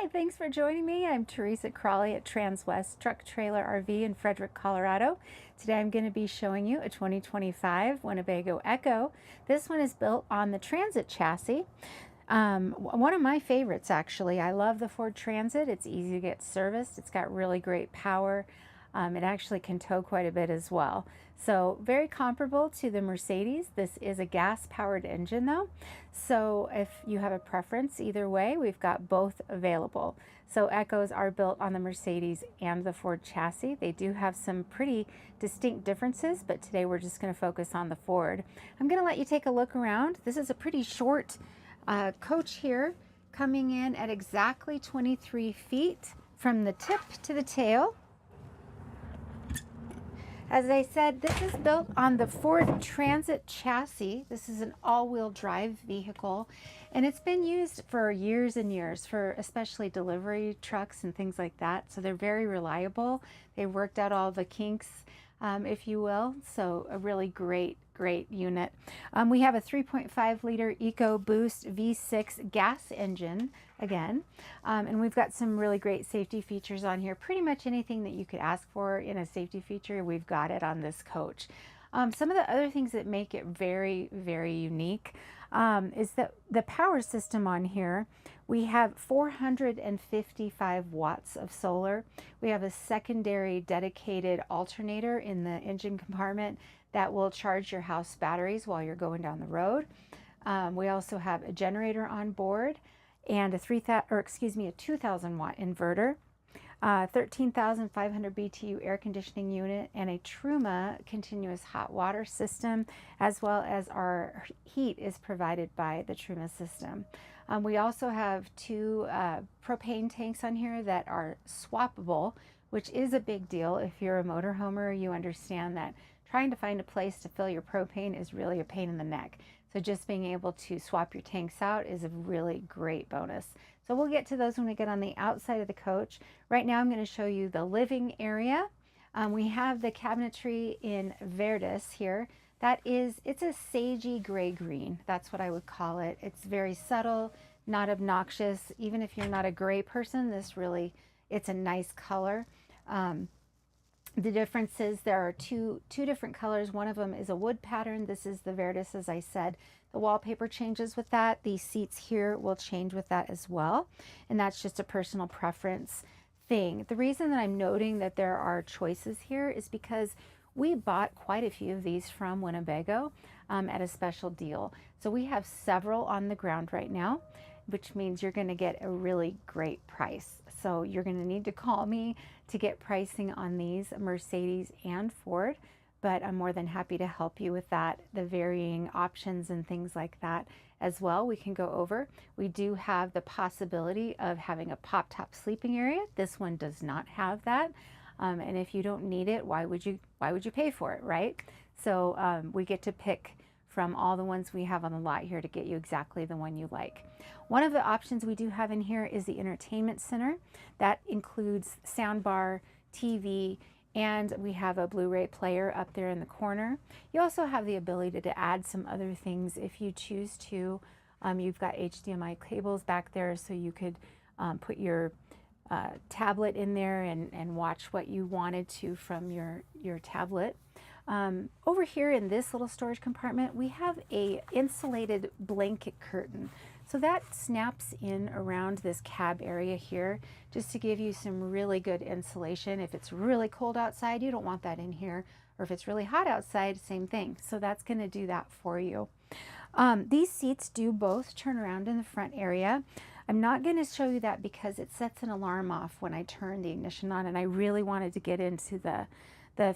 Hi, thanks for joining me. I'm Teresa Crawley at Transwest Truck Trailer RV in Fredrick, Colorado. Today I'm going to be showing you a 2025 Winnebago EKKO. This one is built on the Transit chassis. One of my favorites, actually. I love the Ford Transit. It's easy to get serviced. It's got really great power. It actually can tow quite a bit as well. So very comparable to the Mercedes. This is a gas-powered engine though. So if you have a preference either way, we've got both available. So EKKOs are built on the Mercedes and the Ford chassis. They do have some pretty distinct differences, but today we're just going to focus on the Ford. I'm going to let you take a look around. This is a pretty short coach here, coming in at exactly 23 feet from the tip to the tail. As I said, this is built on the Ford Transit chassis. This is an all-wheel drive vehicle, and it's been used for years and years for especially delivery trucks and things like that. So they're very reliable. They worked out all the kinks, if you will. So a really great unit. We have a 3.5 liter EcoBoost V6 gas engine again, and we've got some really great safety features on here. Pretty much anything that you could ask for in a safety feature, we've got it on this coach. Some of the other things that make it very unique is that the power system on here, we have 455 watts of solar. We have a secondary dedicated alternator in the engine compartment that will charge your house batteries while you're going down the road. We also have a generator on board and a 2,000 watt inverter, 13,500 BTU air conditioning unit, and a Truma continuous hot water system, as well as our heat is provided by the Truma system. We also have two propane tanks on here that are swappable, which is a big deal. If you're a motorhomer, you understand that trying to find a place to fill your propane is really a pain in the neck. So just being able to swap your tanks out is a really great bonus. So we'll get to those when we get on the outside of the coach. Right now I'm going to show you the living area. We have the cabinetry in Verdis here. It's a sagey gray green. That's what I would call it. It's very subtle, not obnoxious. Even if you're not a gray person, it's a nice color. The difference is there are two different colors. One of them is a wood pattern. This is the Verdis, as I said. The wallpaper changes with that. The seats here will change with that as well. And that's just a personal preference thing. The reason that I'm noting that there are choices here is because we bought quite a few of these from Winnebago at a special deal. So we have several on the ground right now, which means you're going to get a really great price. So you're going to need to call me to get pricing on these Mercedes and Ford, but I'm more than happy to help you with that, the varying options and things like that as well. We can go over. We do have the possibility of having a pop-top sleeping area. This one does not have that. And if you don't need it, why would you pay for it, right? So we get to pick from all the ones we have on the lot here to get you exactly the one you like. One of the options we do have in here is the entertainment center. That includes soundbar, TV, and we have a Blu-ray player up there in the corner. You also have the ability to add some other things if you choose to. You've got HDMI cables back there, so you could put your tablet in there and watch what you wanted to from your tablet. Over here in this little storage compartment, we have a insulated blanket curtain. So that snaps in around this cab area here just to give you some really good insulation. If it's really cold outside, you don't want that in here. Or if it's really hot outside, same thing. So that's going to do that for you. These seats do both turn around in the front area. I'm not going to show you that because it sets an alarm off when I turn the ignition on, and I really wanted to get into the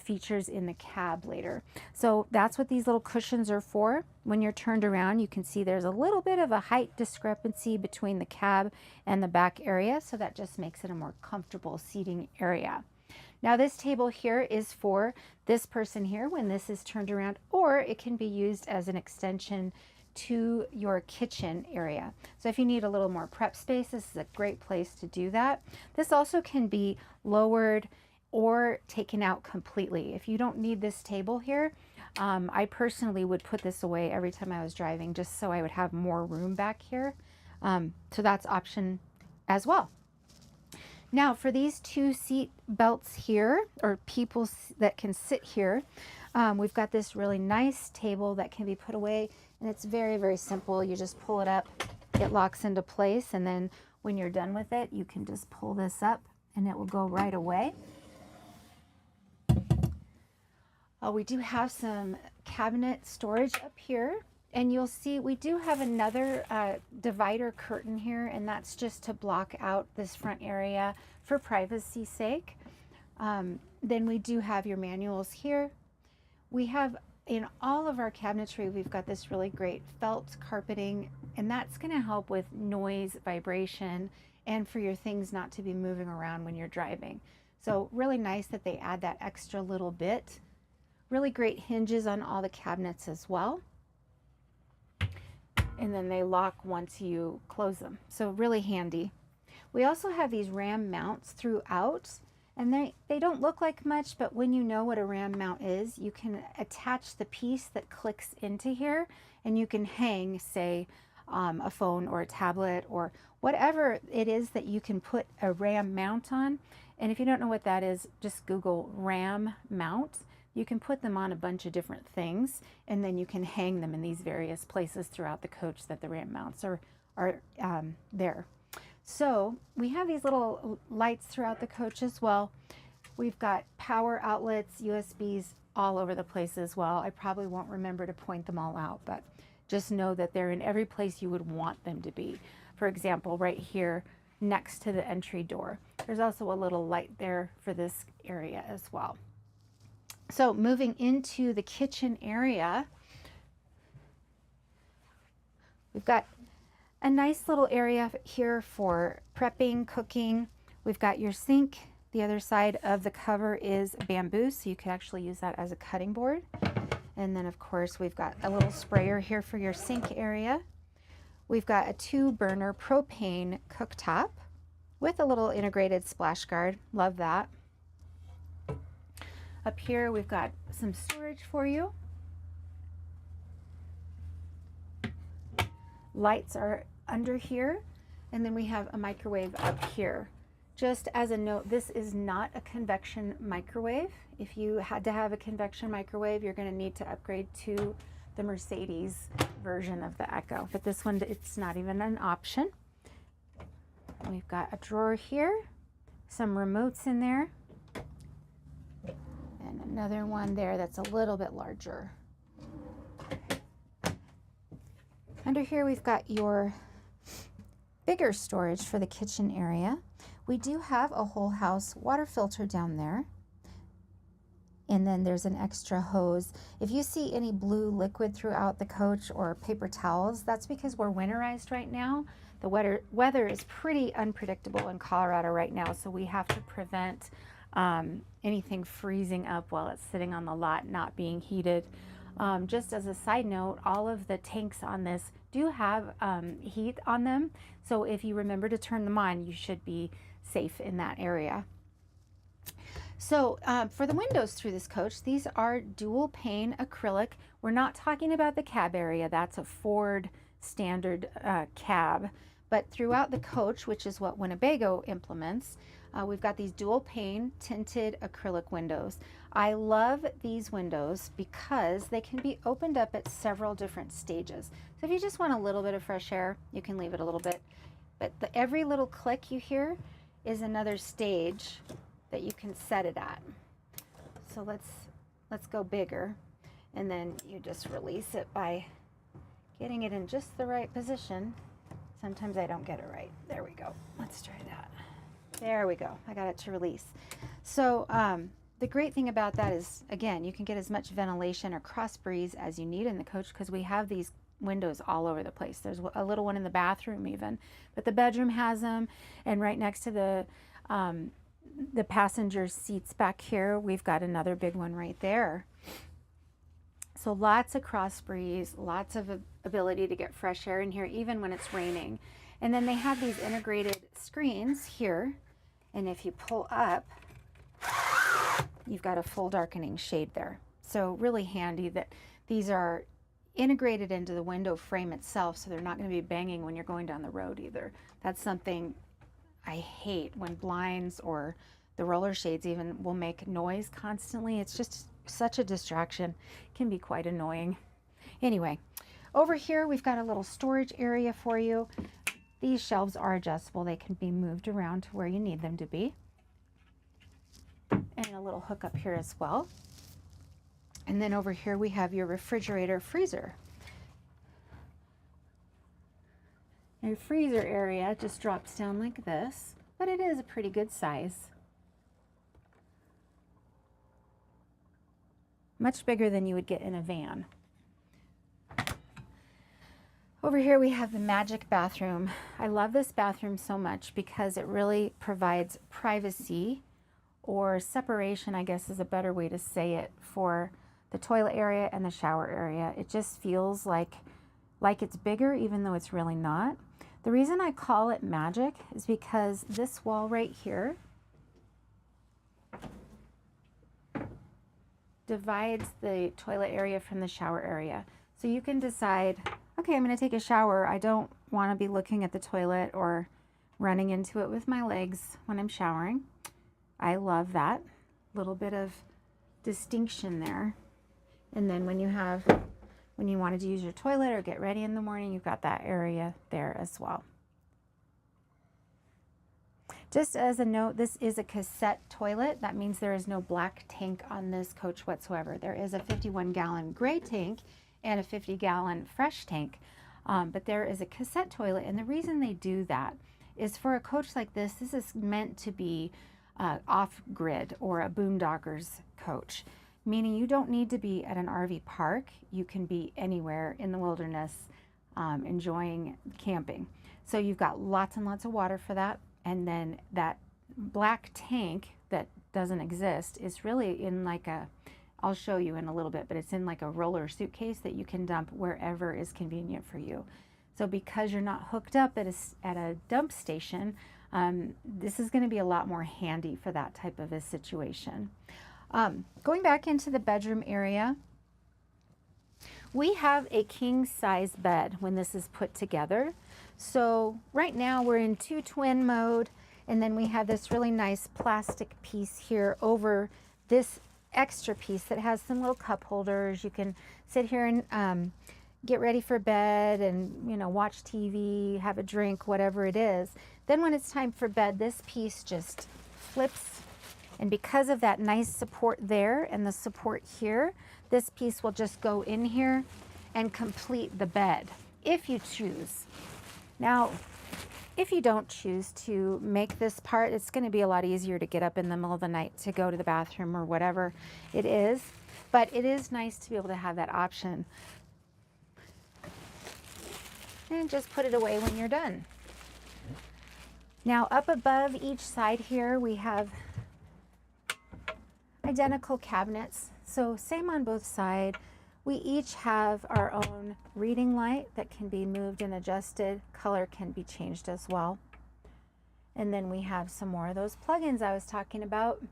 features in the cab later. So that's what these little cushions are for. When you're turned around, you can see there's a little bit of a height discrepancy between the cab and the back area, so that just makes it a more comfortable seating area. Now this table here is for this person here when this is turned around, or it can be used as an extension to your kitchen area. So if you need a little more prep space, this is a great place to do that. This also can be lowered or taken out completely. If you don't need this table here, I personally would put this away every time I was driving just so I would have more room back here. So that's option as well. Now for these two seat belts here, or people that can sit here, we've got this really nice table that can be put away, and it's very, very simple. You just pull it up, it locks into place, and then when you're done with it, you can just pull this up and it will go right away. We do have some cabinet storage up here, and you'll see we do have another divider curtain here, and that's just to block out this front area for privacy's sake. Then we do have your manuals here. We have, in all of our cabinetry, we've got this really great felt carpeting, and that's going to help with noise, vibration, and for your things not to be moving around when you're driving. So really nice that they add that extra little bit. Really great hinges on all the cabinets as well. And then they lock once you close them. So really handy. We also have these ram mounts throughout, and they don't look like much, but when you know what a ram mount is, you can attach the piece that clicks into here, and you can hang, say, a phone or a tablet or whatever it is that you can put a ram mount on. And if you don't know what that is, just Google ram mount. You can put them on a bunch of different things, and then you can hang them in these various places throughout the coach that the ram mounts are there. So we have these little lights throughout the coach as well. We've got power outlets, USBs all over the place as well. I probably won't remember to point them all out, but just know that they're in every place you would want them to be. For example, right here next to the entry door. There's also a little light there for this area as well. So moving into the kitchen area, we've got a nice little area here for prepping, cooking. We've got your sink. The other side of the cover is bamboo, so you could actually use that as a cutting board. And then of course we've got a little sprayer here for your sink area. We've got a 2-burner propane cooktop with a little integrated splash guard. Love that. Up here we've got some storage for you. Lights are under here, and then we have a microwave up here. Just as a note, this is not a convection microwave. If you had to have a convection microwave, you're going to need to upgrade to the Mercedes version of the EKKO, but this one, it's not even an option. We've got a drawer here, some remotes in there, and another one there that's a little bit larger. Under here we've got your bigger storage for the kitchen area. We do have a whole house water filter down there, and then there's an extra hose. If you see any blue liquid throughout the coach or paper towels, that's because we're winterized right now. The weather is pretty unpredictable in Colorado right now, so we have to prevent anything freezing up while it's sitting on the lot not being heated. Just as a side note, all of the tanks on this do have heat on them, so if you remember to turn them on, you should be safe in that area. So for the windows through this coach, these are dual pane acrylic. We're not talking about the cab area. That's a Ford standard cab. But throughout the coach, which is what Winnebago implements, we've got these dual pane tinted acrylic windows. I love these windows because they can be opened up at several different stages. So if you just want a little bit of fresh air, you can leave it a little bit. But every little click you hear is another stage that you can set it at. So let's go bigger, and then you just release it by getting it in just the right position. Sometimes I don't get it right. There we go. Let's try that. There we go. I got it to release. So the great thing about that is, again, you can get as much ventilation or cross breeze as you need in the coach because we have these windows all over the place. There's a little one in the bathroom even, but the bedroom has them, and right next to the passenger seats back here, we've got another big one right there. So lots of cross breeze, lots of ability to get fresh air in here, even when it's raining. And then they have these integrated screens here, and if you pull up, you've got a full darkening shade there. So really handy that these are integrated into the window frame itself, so they're not going to be banging when you're going down the road either. That's something I hate when blinds or the roller shades even will make noise constantly. It's just such a distraction. It can be quite annoying. Anyway, over here we've got a little storage area for you. These shelves are adjustable. They can be moved around to where you need them to be. And a little hook up here as well. And then over here we have your refrigerator freezer. Your freezer area just drops down like this, but it is a pretty good size. Much bigger than you would get in a van. Over here we have the magic bathroom. I love this bathroom so much because it really provides privacy, or separation, I guess is a better way to say it, for the toilet area and the shower area. It just feels like it's bigger even though it's really not. The reason I call it magic is because this wall right here divides the toilet area from the shower area. So you can decide, okay, I'm going to take a shower. I don't want to be looking at the toilet or running into it with my legs when I'm showering. I love that little bit of distinction there. And then when you wanted to use your toilet or get ready in the morning, you've got that area there as well. Just as a note, this is a cassette toilet. That means there is no black tank on this coach whatsoever. There is a 51-gallon gray tank and a 50-gallon fresh tank, but there is a cassette toilet. And the reason they do that is for a coach like this, this is meant to be off-grid or a boondocker's coach, meaning you don't need to be at an RV park. You can be anywhere in the wilderness enjoying camping. So you've got lots and lots of water for that. And then that black tank that doesn't exist is really in like a, I'll show you in a little bit, but it's in like a roller suitcase that you can dump wherever is convenient for you. So because you're not hooked up at a dump station, this is going to be a lot more handy for that type of a situation. Going back into the bedroom area, we have a king size bed when this is put together. So right now we're in 2 twin mode, and then we have this really nice plastic piece here over this extra piece that has some little cup holders. You can sit here and get ready for bed and, you know, watch TV, have a drink, whatever it is. Then when it's time for bed, this piece just flips, and because of that nice support there and the support here, this piece will just go in here and complete the bed if you choose. Now, if you don't choose to make this part, it's going to be a lot easier to get up in the middle of the night to go to the bathroom or whatever it is, but it is nice to be able to have that option. And just put it away when you're done. Now, up above each side here, we have identical cabinets. So same on both sides. We each have our own reading light that can be moved and adjusted. Color can be changed as well. And then we have some more of those plugins I was talking about.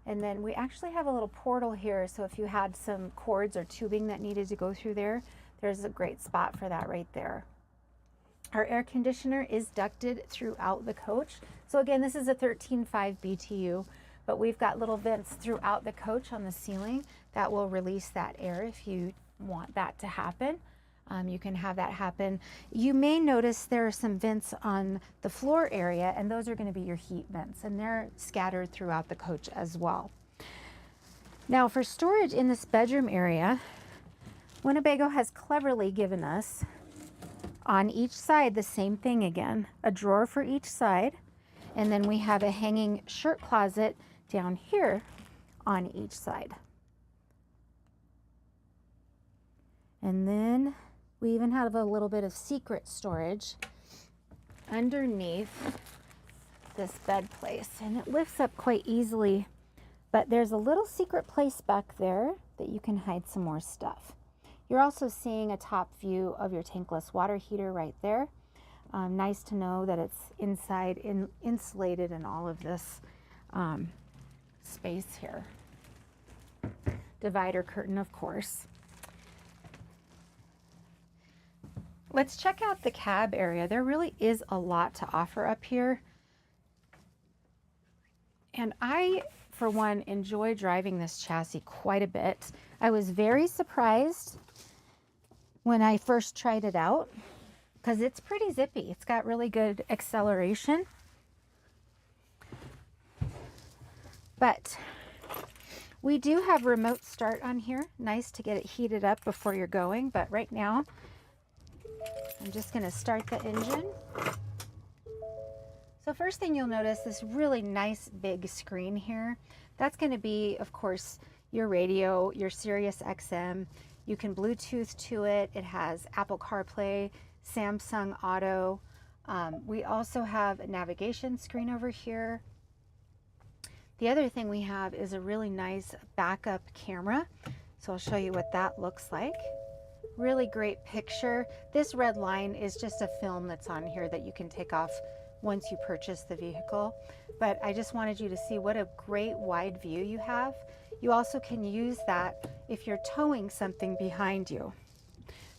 And then we actually have a little portal here. So if you had some cords or tubing that needed to go through there, there's a great spot for that right there. Our air conditioner is ducted throughout the coach. So again, this is a 13.5 BTU. But we've got little vents throughout the coach on the ceiling that will release that air if you want that to happen. You can have that happen. You may notice there are some vents on the floor area, and those are going to be your heat vents, and they're scattered throughout the coach as well. Now for storage in this bedroom area, Winnebago has cleverly given us on each side the same thing again, a drawer for each side, and then we have a hanging shirt closet down here on each side. And then we even have a little bit of secret storage underneath this bed place, and it lifts up quite easily, but there's a little secret place back there that you can hide some more stuff. You're also seeing a top view of your tankless water heater right there. Nice to know that it's inside insulated in all of this space here. Divider curtain, of course. Let's check out the cab area. There really is a lot to offer up here. And I, for one, enjoy driving this chassis quite a bit. I was very surprised when I first tried it out because it's pretty zippy. It's got really good acceleration. But we do have remote start on here. Nice to get it heated up before you're going. But right now, I'm just going to start the engine. So first thing you'll notice, this really nice big screen here. That's going to be, of course, your radio, your Sirius XM. You can Bluetooth to it. It has Apple CarPlay, Samsung Auto. We also have a navigation screen over here. The other thing we have is a really nice backup camera. So I'll show you what that looks like. Really great picture. This red line is just a film that's on here that you can take off once you purchase the vehicle. But I just wanted you to see what a great wide view you have. You also can use that if you're towing something behind you.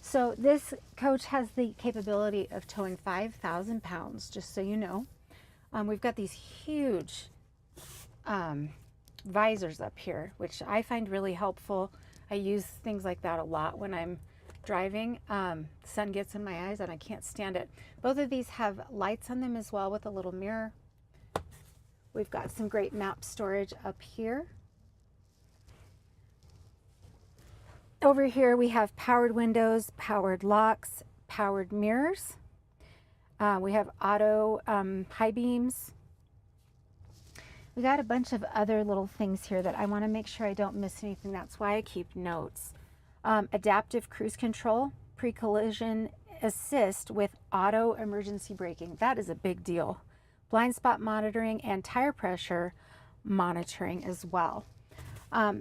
So this coach has the capability of towing 5,000 pounds, just so you know. We've got these huge visors up here, which I find really helpful. I use things like that a lot when I'm driving. The sun gets in my eyes and I can't stand it. Both of these have lights on them as well with a little mirror. We've got some great map storage up here. Over here we have powered windows, powered locks, powered mirrors. We have auto high beams. We got a bunch of other little things here that I want to make sure I don't miss anything. That's why I keep notes. Adaptive cruise control, pre-collision assist with auto emergency braking. That is a big deal. Blind spot monitoring and tire pressure monitoring as well.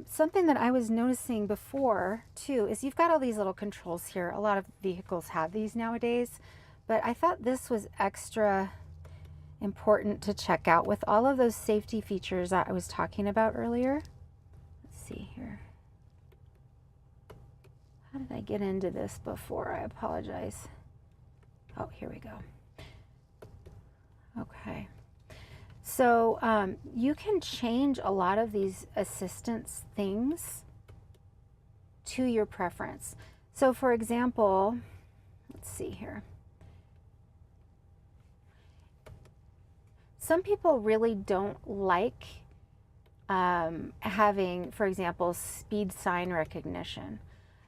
Something that I was noticing before too is you've got all these little controls here. A lot of vehicles have these nowadays, but I thought this was extra important to check out with all of those safety features that I was talking about earlier. Let's see here. How did I get into this before? I apologize. Oh, here we go. Okay. So you can change a lot of these assistance things to your preference. So for example, let's see here. Some people really don't like having, for example, speed sign recognition.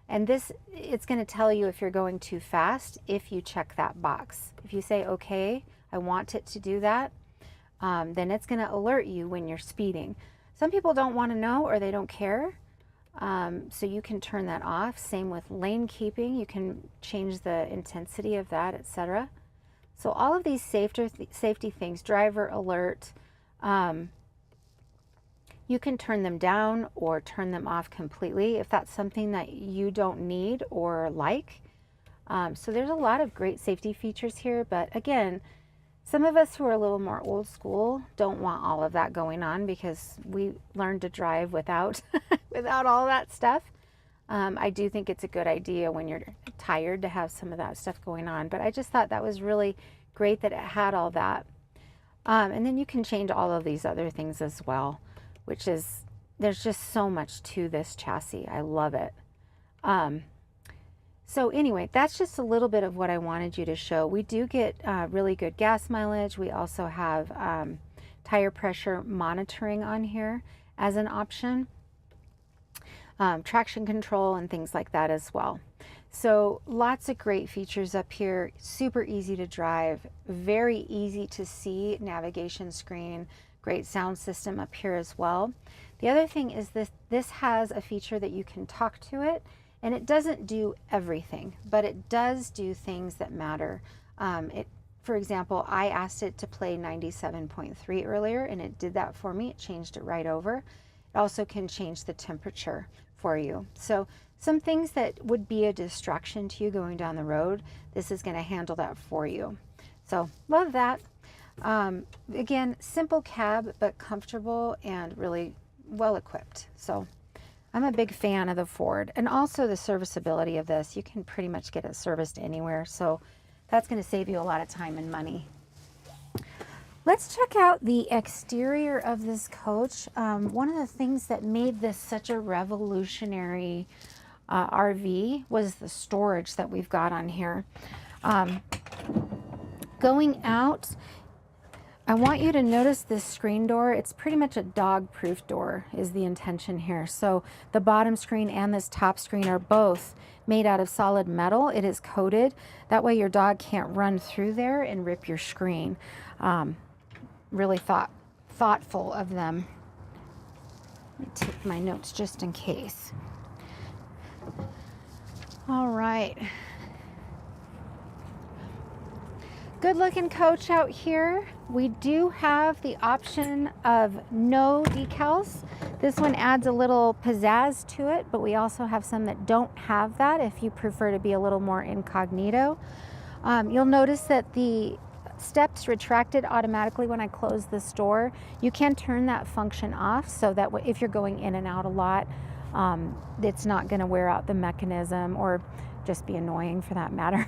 And this, it's going to tell you if you're going too fast if you check that box. If you say, okay, I want it to do that, then it's going to alert you when you're speeding. Some people don't want to know or they don't care, so you can turn that off. Same with lane keeping. You can change the intensity of that, etc. So all of these safety things, driver alert, you can turn them down or turn them off completely if that's something that you don't need or like. So there's a lot of great safety features here, but again, some of us who are a little more old school don't want all of that going on because we learned to drive without without all that stuff. I do think it's a good idea when you're tired to have some of that stuff going on, but I just thought that was really great that it had all that. And then you can change all of these other things as well, which is, there's just so much to this chassis. I love it. So anyway, that's just a little bit of what I wanted you to show. We do get really good gas mileage. We also have tire pressure monitoring on here as an option. Traction control and things like that as well. So lots of great features up here, super easy to drive, very easy to see navigation screen, great sound system up here as well. The other thing is this has a feature that you can talk to it, and it doesn't do everything, but it does do things that matter. For example, I asked it to play 97.3 earlier, and it did that for me. It changed it right over. It also can change the temperature for you. So some things that would be a distraction to you going down the road, this is going to handle that for you. So love that. Again, simple cab, but comfortable and really well equipped. So I'm a big fan of the Ford, and also the serviceability of this. You can pretty much get it serviced anywhere. So that's going to save you a lot of time and money. Let's check out the exterior of this coach. One of the things that made this such a revolutionary RV was the storage that we've got on here. Going out, I want you to notice this screen door. It's pretty much a dog-proof door is the intention here. So the bottom screen and this top screen are both made out of solid metal. It is coated. That way your dog can't run through there and rip your screen. Really thoughtful of them. Let me take my notes just in case. All right. Good looking coach out here. We do have the option of no decals. This one adds a little pizzazz to it, but we also have some that don't have that if you prefer to be a little more incognito. You'll notice that the steps retracted automatically when I close this door. You can turn that function off so that if you're going in and out a lot, it's not going to wear out the mechanism or just be annoying for that matter.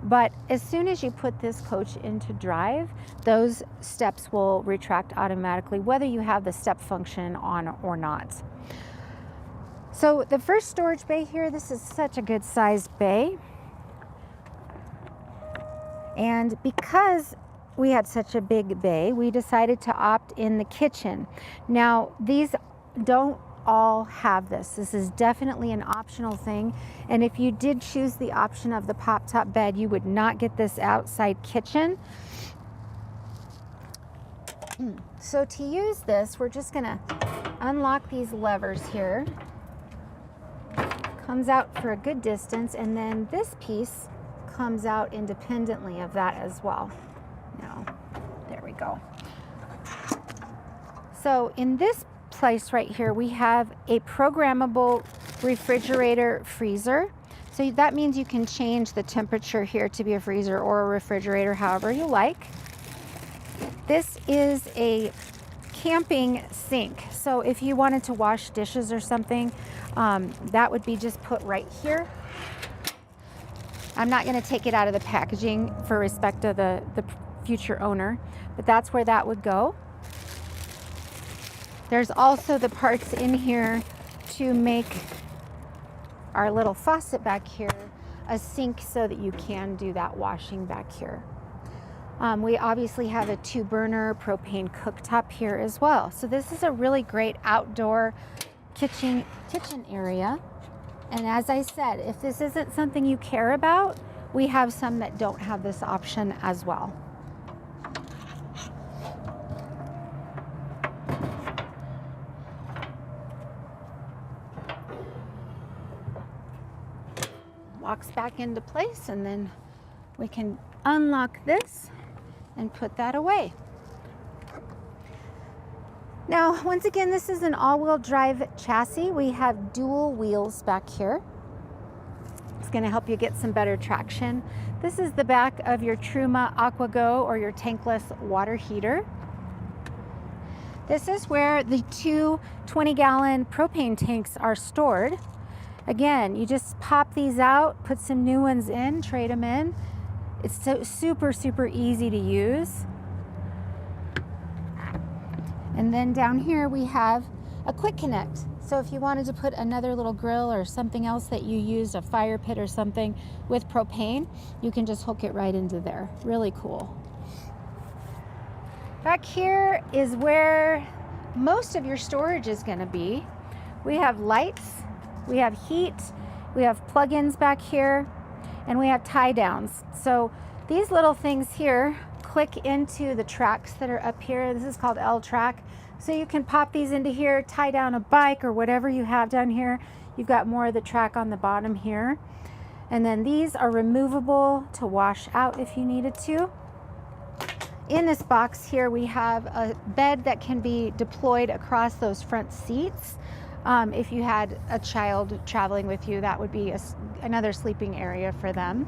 But as soon as you put this coach into drive, those steps will retract automatically whether you have the step function on or not. So the first storage bay here, this is such a good sized bay. And because we had such a big bay, we decided to opt in the kitchen. Now, these don't all have this. This is definitely an optional thing. And if you did choose the option of the pop-top bed, you would not get this outside kitchen. So to use this, we're just gonna unlock these levers here. Comes out for a good distance, and then this piece comes out independently of that as well. Now, there we go. So in this place right here, we have a programmable refrigerator freezer. So that means you can change the temperature here to be a freezer or a refrigerator, however you like. This is a camping sink. So if you wanted to wash dishes or something, that would be just put right here. I'm not going to take it out of the packaging for respect of the future owner, but that's where that would go. There's also the parts in here to make our little faucet back here a sink so that you can do that washing back here. We obviously have a 2-burner propane cooktop here as well. So this is a really great outdoor kitchen area. And as I said, if this isn't something you care about, we have some that don't have this option as well. Locks back into place, and then we can unlock this and put that away. Now, once again, this is an all-wheel drive chassis. We have dual wheels back here. It's going to help you get some better traction. This is the back of your Truma AquaGo or your tankless water heater. This is where the 2 20-gallon propane tanks are stored. Again, you just pop these out, put some new ones in, trade them in. It's so super easy to use. And then down here we have a quick connect. So if you wanted to put another little grill or something else that you used, a fire pit or something with propane, you can just hook it right into there. Really cool. Back here is where most of your storage is going to be. We have lights, we have heat, we have plug-ins back here, and we have tie downs. So these little things here click into the tracks that are up here. This is called L-track. So you can pop these into here, tie down a bike or whatever you have down here. You've got more of the track on the bottom here. And then these are removable to wash out if you needed to. In this box here, we have a bed that can be deployed across those front seats. If you had a child traveling with you, that would be another sleeping area for them.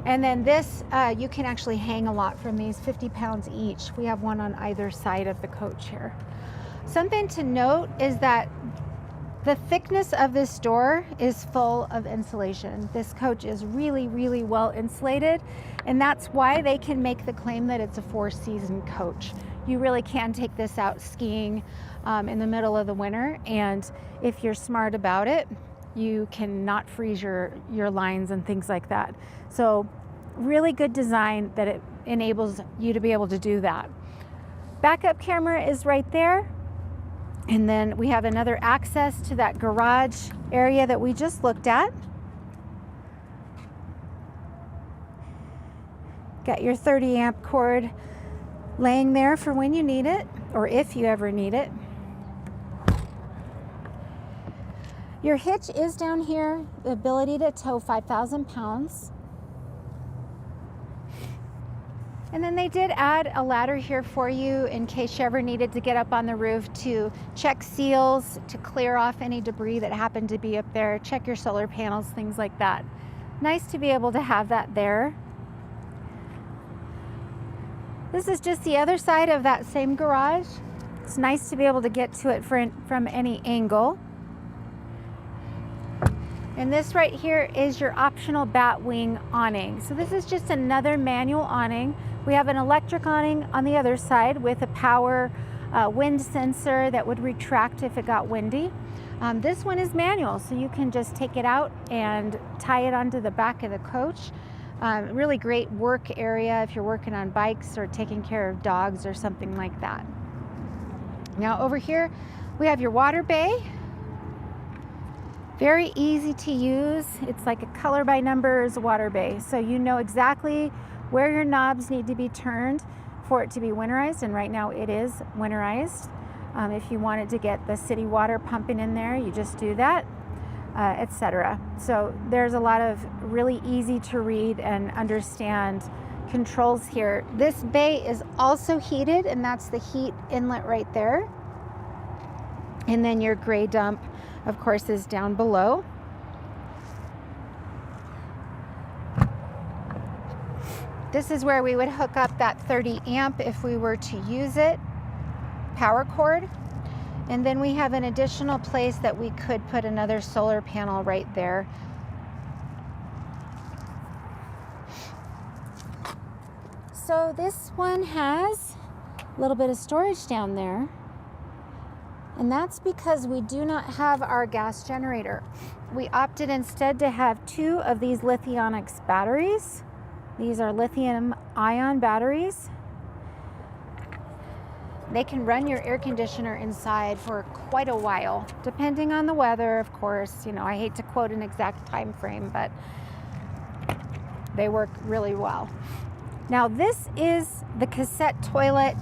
And then this, you can actually hang a lot from these, 50 pounds each. We have one on either side of the coach here. Something to note is that The thickness of this door is full of insulation. This coach is really, really well insulated, and that's why they can make the claim that it's a 4-season coach. You really can take this out skiing in the middle of the winter, and if you're smart about it, you can not freeze your lines and things like that. So really good design that it enables you to be able to do that. Backup camera is right there. And then we have another access to that garage area that we just looked at. Got your 30 amp cord laying there for when you need it, or if you ever need it. Your hitch is down here, the ability to tow 5,000 pounds. And then they did add a ladder here for you in case you ever needed to get up on the roof to check seals, to clear off any debris that happened to be up there, check your solar panels, things like that. Nice to be able to have that there. This is just the other side of that same garage. It's nice to be able to get to it from any angle. And this right here is your optional bat wing awning. So this is just another manual awning. We have an electric awning on the other side with a power wind sensor that would retract if it got windy. This one is manual, so you can just take it out and tie it onto the back of the coach. Really great work area if you're working on bikes or taking care of dogs or something like that. Now over here we have your water bay. Very easy to use. It's like a color by numbers water bay, so you know exactly where your knobs need to be turned for it to be winterized, and right now it is winterized. If you wanted to get the city water pumping in there, you just do that, etc. So there's a lot of really easy to read and understand controls here. This bay is also heated, and that's the heat inlet right there. And then your gray dump, of course, is down below. This is where we would hook up that 30 amp if we were to use it, power cord. And then we have an additional place that we could put another solar panel right there. So this one has a little bit of storage down there. And that's because we do not have our gas generator. We opted instead to have 2 of these Lithionics batteries. These are lithium-ion batteries. They can run your air conditioner inside for quite a while, depending on the weather, of course. You know, I hate to quote an exact time frame, but they work really well. Now, this is the cassette toilet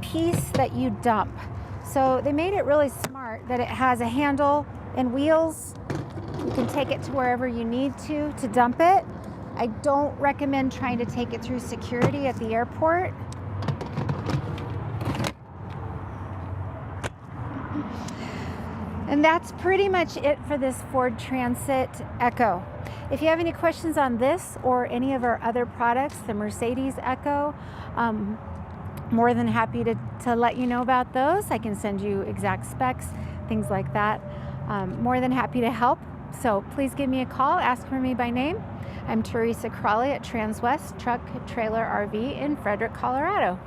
piece that you dump. So they made it really smart that it has a handle and wheels. You can take it to wherever you need to dump it. I don't recommend trying to take it through security at the airport. And that's pretty much it for this Ford Transit EKKO. If you have any questions on this or any of our other products, the Mercedes EKKO, more than happy to let you know about those. I can send you exact specs, things like that. More than happy to help. So please give me a call, ask for me by name. I'm Teresa Crawley at Transwest Truck Trailer RV in Fredrick, Colorado.